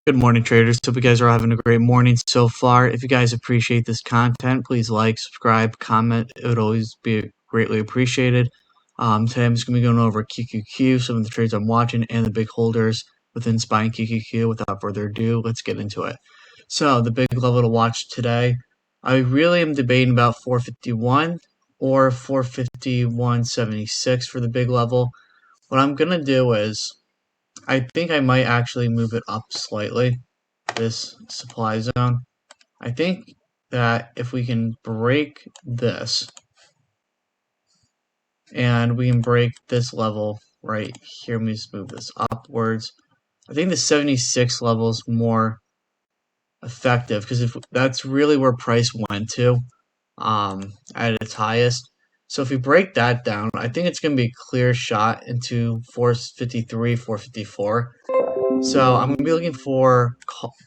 Good morning, traders. Hope you guys are having a great morning so far. If you guys appreciate this content, please like, subscribe, comment. It would always be greatly appreciated. Today I'm just going to be going over QQQ, some of the trades I'm watching, and the big holders within SPY and QQQ. Without further ado, let's get into it. So the big level to watch today, I really am debating about 451 or 451.76 for the big level. What I'm going to do is I think I might actually move it up slightly, this supply zone. I think that if we can break this and we can break this level right here, let me just move this upwards. I think the 76 level is more effective because if that's really where price went to at its highest. So if we break that down, I think it's going to be a clear shot into 453, 454. So I'm going to be looking for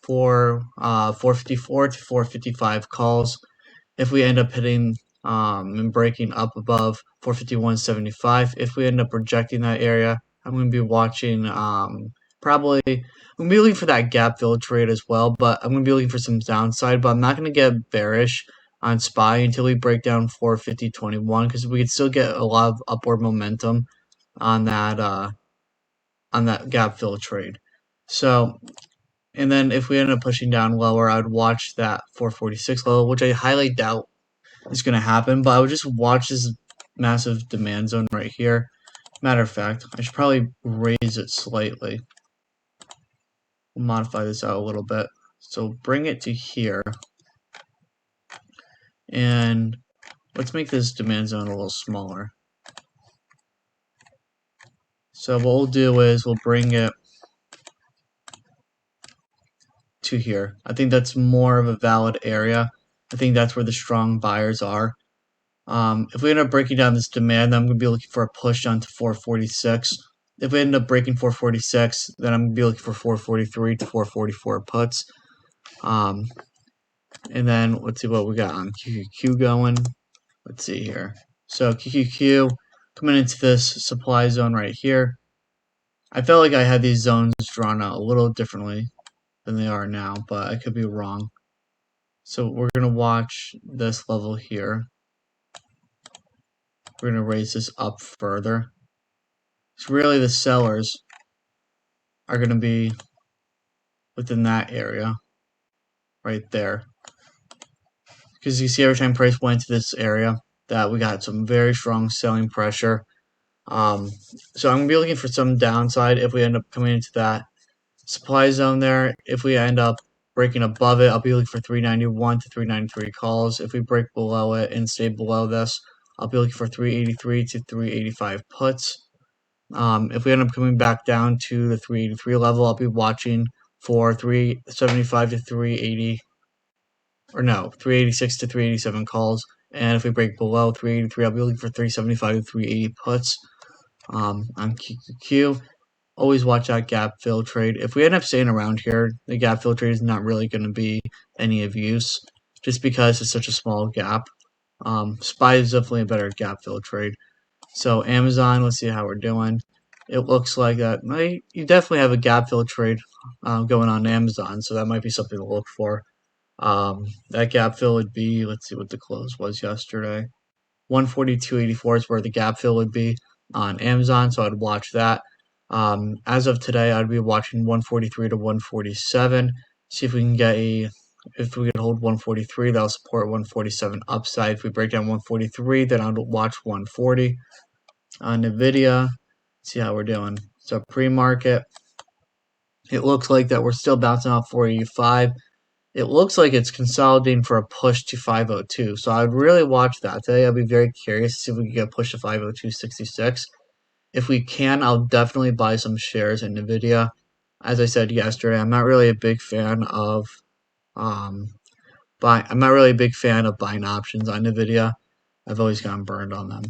454 to 455 calls. If we end up hitting and breaking up above 451.75, if we end up rejecting that area, I'm going to be watching probably. I'm going to be looking for that gap fill trade as well, but I'm going to be looking for some downside. But I'm not going to get bearish on SPY until we break down 450.21 because we could still get a lot of upward momentum on that gap fill trade. So, and then if we end up pushing down lower, I would watch that 446 level, which I highly doubt is going to happen, but I would just watch this massive demand zone right here. Matter of fact, I should probably raise it slightly. We'll modify this out a little bit. So bring it to here. And let's make this demand zone a little smaller. So what we'll do is we'll bring it to here. I think that's more of a valid area. I think that's where the strong buyers are. If we end up breaking down this demand, then I'm going to be looking for a push down to 446. If we end up breaking 446, then I'm going to be looking for 443 to 444 puts. And then let's see what we got on QQQ going. Let's see here. So QQQ coming into this supply zone right here. I felt like I had these zones drawn out a little differently than they are now, but I could be wrong. So we're going to watch this level here. We're going to raise this up further. So really the sellers are going to be within that area right there. Because you see every time price went to this area that we got some very strong selling pressure. So I'm going to be looking for some downside if we end up coming into that supply zone there. If we end up breaking above it, I'll be looking for 391 to 393 calls. If we break below it and stay below this, I'll be looking for 383 to 385 puts. If we end up coming back down to the 383 level, I'll be watching for 375 to 380, or no, 386 to 387 calls. And if we break below 383, I'll be looking for 375 to 380 puts. On QQQ, always watch that gap fill trade. If we end up staying around here, the gap fill trade is not really going to be any of use, just because it's such a small gap. SPY is definitely a better gap fill trade. So Amazon, let's see how we're doing. It looks like that you definitely have a gap fill trade going on Amazon, so that might be something to look for. That gap fill would be, let's see what the close was yesterday. 142.84 is where the gap fill would be on Amazon, so I'd watch that. As of today, I'd be watching 143 to 147. See if we can get if we can hold 143, that'll support 147 upside. If we break down 143, then I'll watch 140. On NVIDIA, see how we're doing. So pre-market, it looks like that we're still bouncing off 485. It looks like it's consolidating for a push to 502. So I'd really watch that today. I'd be very curious to see if we can get a push to 502.66. If we can, I'll definitely buy some shares in NVIDIA. As I said yesterday, I'm not really a big fan of buying options on NVIDIA. I've always gotten burned on them.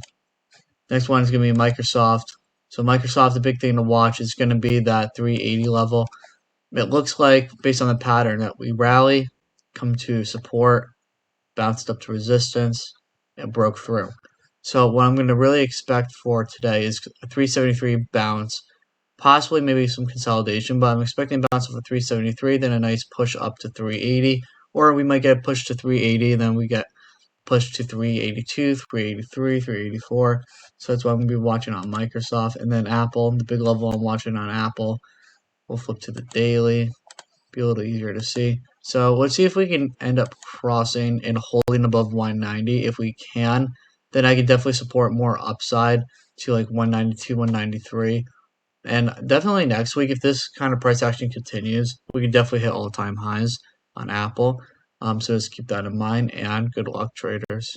Next one is going to be Microsoft. So Microsoft, the big thing to watch is going to be that 380 level. It looks like, based on the pattern, that we rally, come to support, bounced up to resistance, and broke through. So what I'm going to really expect for today is a 373 bounce possibly maybe some consolidation, but I'm expecting a bounce off of 373, then a nice push up to 380, or we might get pushed to 380, and then we get pushed to 382, 383, 384. So that's what I'm going to be watching on Microsoft. And then Apple, the big level I'm watching on Apple. We'll flip to the daily, be a little easier to see. So let's see if we can end up crossing and holding above 190. If we can, then I could definitely support more upside to like 192, 193. And definitely next week, if this kind of price action continues, we could definitely hit all-time highs on Apple. So just keep that in mind, and good luck, traders.